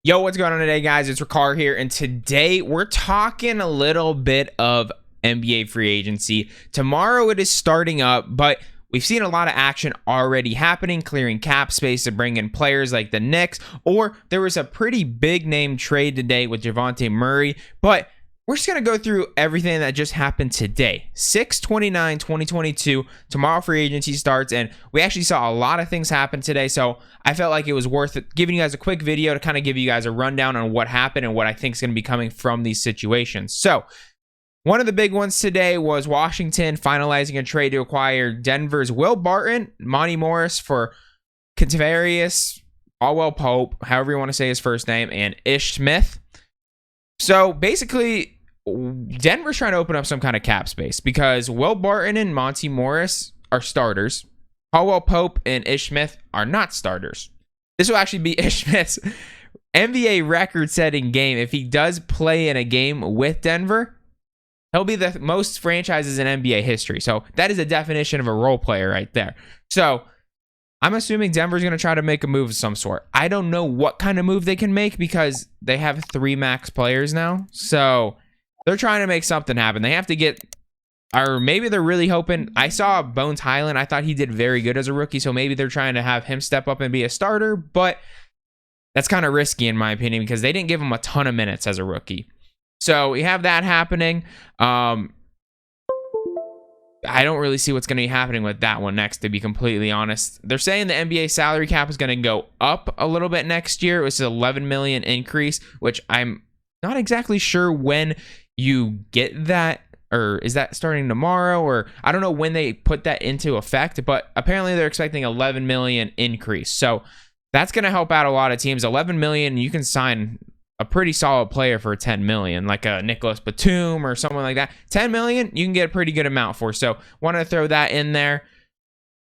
Yo, what's going on today, guys? It's Rikar here, and today we're talking a little bit of NBA free agency. Tomorrow it is starting up, but we've seen a lot of action already happening, clearing cap space to bring in players like the Knicks, or there was a pretty big name trade today with DeJounte Murray, but we're just going to go through everything that just happened today. 6/29/2022, tomorrow free agency starts, and we actually saw a lot of things happen today, so I felt like it was worth it giving you guys a quick video to kind of give you guys a rundown on what happened and what I think is going to be coming from these situations. So, one of the big ones today was Washington finalizing a trade to acquire Denver's Will Barton, Monty Morris for Kentavarius, Alwell Pope, however you want to say his first name, and Ish Smith. So, basically, Denver's trying to open up some kind of cap space because Will Barton and Monty Morris are starters. Alwell Pope and Ish Smith are not starters. This will actually be Ish Smith's NBA record-setting game. If he does play in a game with Denver, he'll be the most franchises in NBA history. So that is a definition of a role player right there. So I'm assuming Denver's going to try to make a move of some sort. I don't know what kind of move they can make because they have 3 max players now. So they're trying to make something happen. They have to get, or maybe they're really hoping. I saw Bones Highland. I thought he did very good as a rookie. So maybe they're trying to have him step up and be a starter. But that's kind of risky in my opinion because they didn't give him a ton of minutes as a rookie. So we have that happening. I don't really see what's going to be happening with that one next, to be completely honest. They're saying the NBA salary cap is going to go up a little bit next year. It was an $11 million increase, which I'm not exactly sure when you get that, or is that starting tomorrow, or I don't know when they put that into effect, but apparently they're expecting $11 million increase. So that's going to help out a lot of teams. $11 million, you can sign a pretty solid player for $10 million, like a Nicholas Batum or someone like that. $10 million, you can get a pretty good amount for. So want to throw that in there.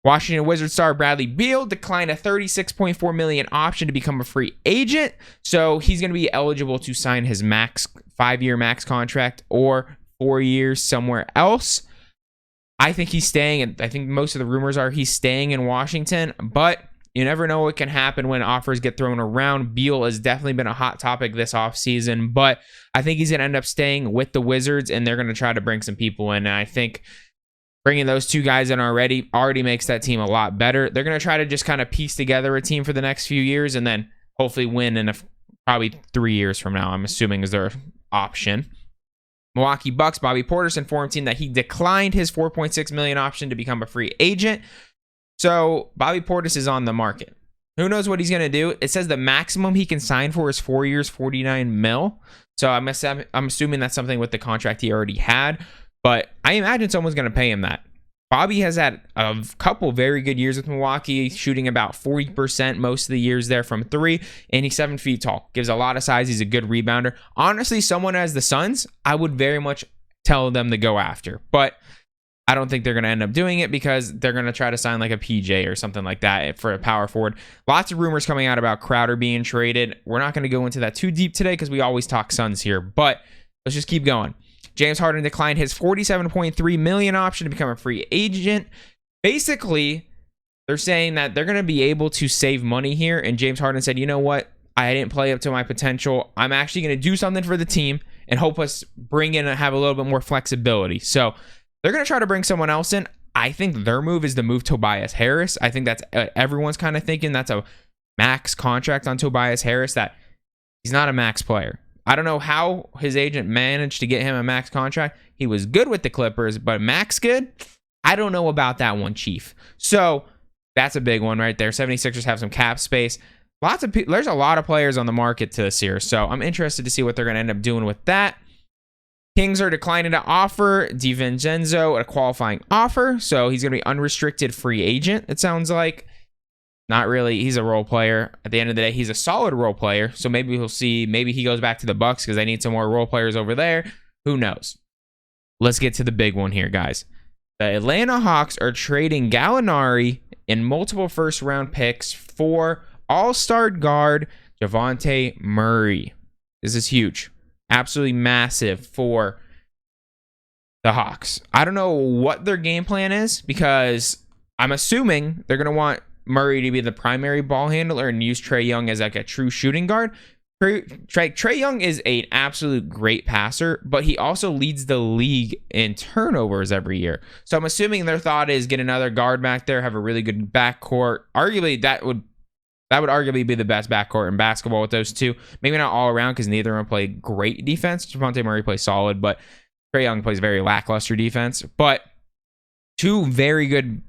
Washington Wizards star Bradley Beal declined a $36.4 million option to become a free agent. So he's going to be eligible to sign his 5-year max contract or 4 years somewhere else. I think he's staying, and I think most of the rumors are he's staying in Washington, but you never know what can happen when offers get thrown around. Beal has definitely been a hot topic this offseason, but I think he's going to end up staying with the Wizards, and they're going to try to bring some people in. And I think bringing those 2 guys in already makes that team a lot better. They're going to try to just kind of piece together a team for the next few years and then hopefully win in probably 3 years from now, I'm assuming is their option. Milwaukee Bucks, Bobby Portis informed team that he declined his $4.6 million option to become a free agent. So Bobby Portis is on the market. Who knows what he's going to do? It says the maximum he can sign for is 4 years, $49 million. So I'm assuming that's something with the contract he already had. But I imagine someone's going to pay him that. Bobby has had a couple very good years with Milwaukee, shooting about 40% most of the years there from 3, and he's 7 feet tall. Gives a lot of size. He's a good rebounder. Honestly, someone as the Suns, I would very much tell them to go after. But I don't think they're going to end up doing it because they're going to try to sign like a PJ or something like that for a power forward. Lots of rumors coming out about Crowder being traded. We're not going to go into that too deep today because we always talk Suns here, but let's just keep going. James Harden declined his $47.3 million option to become a free agent. Basically, they're saying that they're going to be able to save money here, and James Harden said, you know what? I didn't play up to my potential. I'm actually going to do something for the team and hope us bring in and have a little bit more flexibility. So they're going to try to bring someone else in. I think their move is to move Tobias Harris. I think that's everyone's kind of thinking that's a max contract on Tobias Harris, that he's not a max player. I don't know how his agent managed to get him a max contract. He was good with the Clippers, but max good? I don't know about that one, Chief. So that's a big one right there. 76ers have some cap space. There's a lot of players on the market to this year, so I'm interested to see what they're going to end up doing with that. Kings are declining to offer DiVincenzo a qualifying offer, so he's going to be unrestricted free agent, it sounds like. Not really. He's a role player. At the end of the day, he's a solid role player, so maybe we'll see. Maybe he goes back to the Bucks because they need some more role players over there. Who knows? Let's get to the big one here, guys. The Atlanta Hawks are trading Gallinari and multiple first-round picks for all-star guard DeJounte Murray. This is huge. Absolutely massive for the Hawks. I don't know what their game plan is because I'm assuming they're going to want Murray to be the primary ball handler and use Trae Young as like a true shooting guard. Trae Young is an absolute great passer, but he also leads the league in turnovers every year. So I'm assuming their thought is get another guard back there, have a really good backcourt. Arguably, that would arguably be the best backcourt in basketball with those two. Maybe not all around because neither of them play great defense. Dejounte Murray plays solid, but Trae Young plays very lackluster defense. But two very good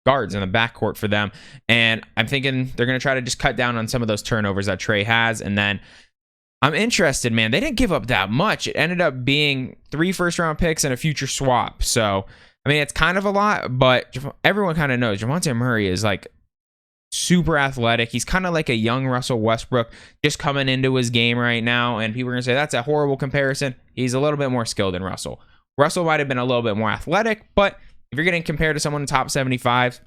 guards in the backcourt for them, and I'm thinking they're going to try to just cut down on some of those turnovers that Trae has. And then I'm interested, man. They didn't give up that much. It ended up being 3 first-round picks and a future swap. So, I mean, it's kind of a lot, but everyone kind of knows Dejounte Murray is like super athletic. He's kind of like a young Russell Westbrook just coming into his game right now, and people are going to say that's a horrible comparison. He's a little bit more skilled than Russell. Russell might have been a little bit more athletic, but if you're getting compared to someone in the top 75,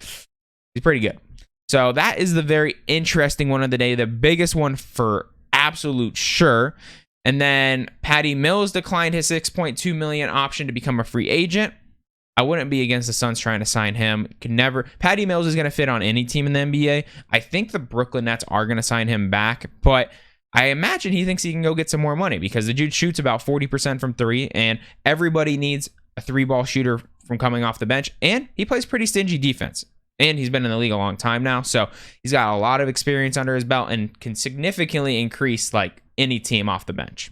he's pretty good. So that is the very interesting one of the day, the biggest one for absolute sure. And then Patty Mills declined his $6.2 million option to become a free agent. I wouldn't be against the Suns trying to sign him. Patty Mills is going to fit on any team in the NBA. I think the Brooklyn Nets are going to sign him back, but I imagine he thinks he can go get some more money because the dude shoots about 40% from 3, and everybody needs a 3-ball shooter from coming off the bench, and he plays pretty stingy defense, and he's been in the league a long time now, so he's got a lot of experience under his belt and can significantly increase like any team off the bench.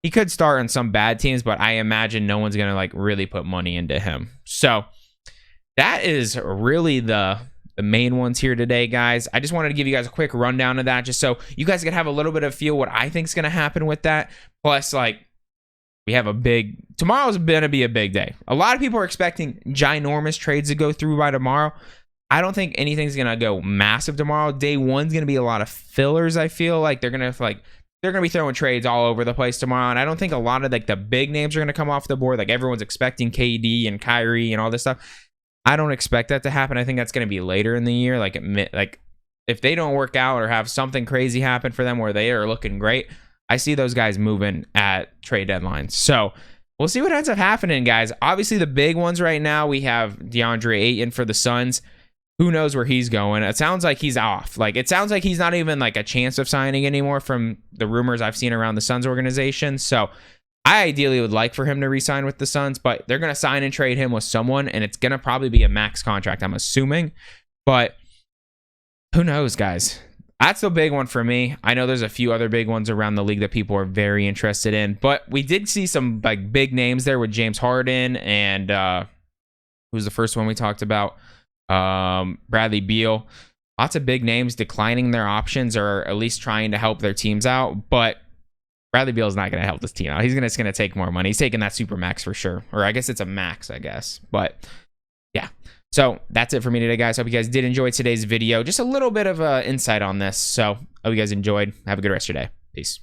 He could start on some bad teams, but I imagine no one's gonna like really put money into him. So that is really the main ones here today, guys. I just wanted to give you guys a quick rundown of that, just so you guys could have a little bit of feel what I think is gonna happen with that. Plus, like, we have tomorrow's going to be a big day. A lot of people are expecting ginormous trades to go through by tomorrow. I don't think anything's going to go massive tomorrow. Day one's going to be a lot of fillers. I feel like they're going to be throwing trades all over the place tomorrow. And I don't think a lot of like the big names are going to come off the board. Like everyone's expecting KD and Kyrie and all this stuff. I don't expect that to happen. I think that's going to be later in the year. Like if they don't work out or have something crazy happen for them where they are looking great, I see those guys moving at trade deadlines. So we'll see what ends up happening, guys. Obviously, the big ones right now, we have DeAndre Ayton for the Suns. Who knows where he's going? It sounds like he's off. Like, it sounds like he's not even like a chance of signing anymore from the rumors I've seen around the Suns organization. So I ideally would like for him to re-sign with the Suns, but they're going to sign and trade him with someone, and it's going to probably be a max contract, I'm assuming. But who knows, guys? That's the big one for me. I know there's a few other big ones around the league that people are very interested in, but we did see some like big names there with James Harden and who's the first one we talked about? Bradley Beal. Lots of big names declining their options or at least trying to help their teams out, but Bradley Beal is not going to help this team out. He's just going to take more money. He's taking that super max for sure, or I guess it's a max, I guess, but yeah. So that's it for me today, guys. Hope you guys did enjoy today's video. Just a little bit of insight on this. So hope you guys enjoyed. Have a good rest of your day. Peace.